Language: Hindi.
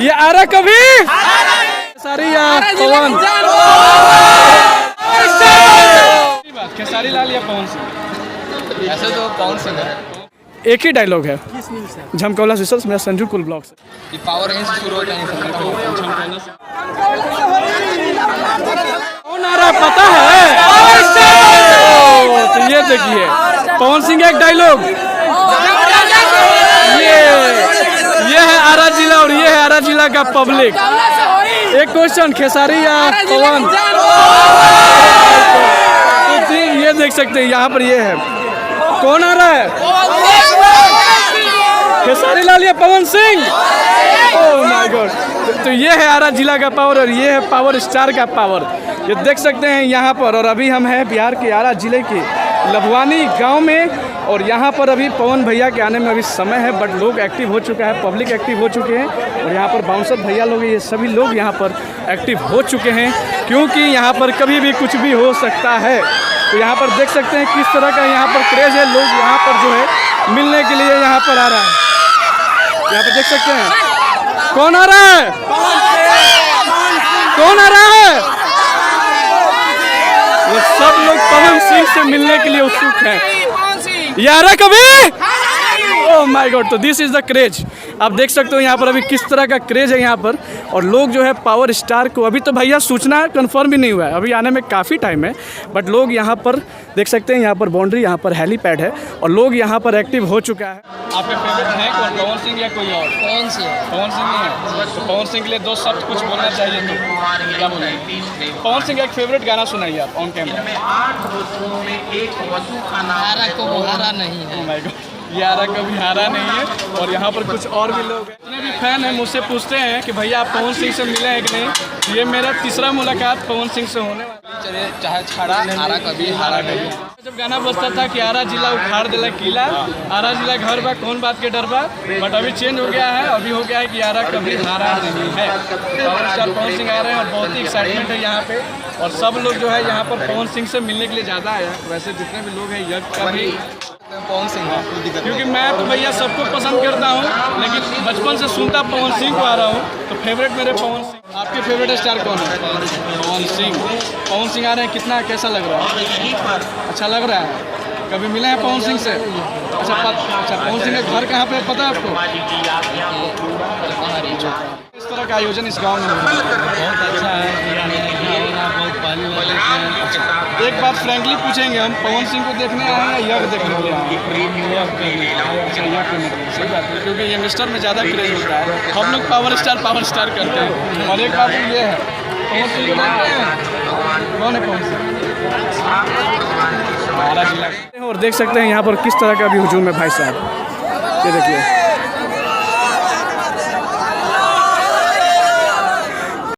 ये आरा कभी खेसारी या पवन, खेसारी लाल या पवन सिंह? ऐसे तो पवन सिंह है। एक ही डायलॉग है झमकौला सिस्टर्स, मेरा संजू कुल ब्लॉग से। ये पावर यहीं से शुरू होता है। कौन आ रहा है पता है? तो ये देखिए पवन सिंह एक डायलॉग, ये है आरा जिला और ये है आरा जिला का पब्लिक। एक क्वेश्चन, खेसारी या पवन? तो ये देख सकते हैं यहाँ पर ये है, कौन आ रहा है? खेसारी लाल या Pawan Singh? Oh my god. तो ये है आरा जिला का पावर और ये है पावर स्टार का पावर, ये देख सकते हैं यहाँ पर। और अभी हम हैं बिहार के आरा जिले के लभवानी गांव में और यहाँ पर अभी पवन भैया के आने में अभी समय है, बट लोग एक्टिव हो चुका है, पब्लिक एक्टिव हो चुके हैं और यहाँ पर बाउंसर भैया लोग, ये सभी लोग यहाँ पर एक्टिव हो चुके हैं, क्योंकि यहाँ पर कभी भी कुछ भी हो सकता है। तो यहाँ पर देख सकते हैं किस तरह का यहाँ पर क्रेज़ है, लोग यहाँ पर जो है मिलने के लिए यहाँ पर आ रहा है। यहाँ पर देख सकते हैं कौन आ रहा है, कौन आ रहा है? वो सब लोग पवन सिंह से मिलने के लिए उत्सुक हैं। यारा कभी, ओह माय गॉड। तो दिस इज़ द क्रेज, आप देख सकते हो यहाँ पर अभी किस तरह का क्रेज है यहाँ पर। और लोग जो है पावर स्टार को, अभी तो भैया सूचना कंफर्म भी नहीं हुआ है, अभी आने में काफ़ी टाइम है, बट लोग यहाँ पर देख सकते हैं, यहाँ पर बाउंड्री, यहाँ पर हेलीपैड है और लोग यहाँ पर एक्टिव हो चुका है। आपके फेवरेट है कौन, पवन सिंह या कोई और? पवन सिंह। पवन सिंह नहीं है तो पवन सिंह के लिए दो शब्द कुछ बोलना चाहिए तो क्या बोलेंगे? पवन सिंह का एक फेवरेट गाना सुनाइए आप ऑन कैमरा। हारा को हारा नहीं है। यारा कभी हारा नहीं है। और यहाँ पर कुछ और भी लोग हैं, जितने भी फैन हैं मुझसे पूछते हैं कि भैया आप पवन सिंह से मिले हैं कि नहीं। ये मेरा तीसरा मुलाकात पवन सिंह से होने वाला। चलिए चाहे छड़ा हारा कभी हारा कभी। जब गाना बजता था कि आरा जिला उखाड़ दिला किला, आरा जिला घर बा कौन बात के डर बा, बट अभी चेंज हो गया है, अभी हो गया है कि आरा कभी हारा नहीं है। पावर स्टार पवन सिंह आ रहे हैं और बहुत ही एक्साइटमेंट है यहाँ पे और सब लोग जो है यहाँ पर पवन सिंह से मिलने के लिए ज़्यादा आया। वैसे जितने भी लोग हैं यज्ञ का भी पवन सिंह है, क्योंकि मैं तो भैया सबको पसंद करता हूँ, लेकिन बचपन से सुनता पवन सिंह को आ रहा हूँ, तो फेवरेट मेरे पवन सिंह। आपके फेवरेट स्टार कौन है? पवन सिंह। पवन सिंह आ रहे हैं, कितना कैसा लग रहा है? अच्छा लग रहा है। कभी मिले हैं पवन सिंह से? अच्छा पवन सिंह का घर कहाँ पे पता है आपको? इस तरह का आयोजन इस गाँव में बहुत अच्छा है, बहुत पहले वाले। एक बात फ्रैंकली पूछेंगे हम, पवन सिंह को देखने आए हैं या यज्ञ देखने के लिए आए हैं? अच्छा यज्ञ करने के लिए, सही बात है, क्योंकि यंगस्टर में ज़्यादा क्रेज होता है। हम लोग पावर स्टार करते हैं। और एक बात ये है, पवन सिंह को देखते हैं, कौन है पवन सिंह? आरा जिला। और देख सकते हैं यहाँ पर किस तरह का भी हुजूम है भाई साहब, ये देखिए।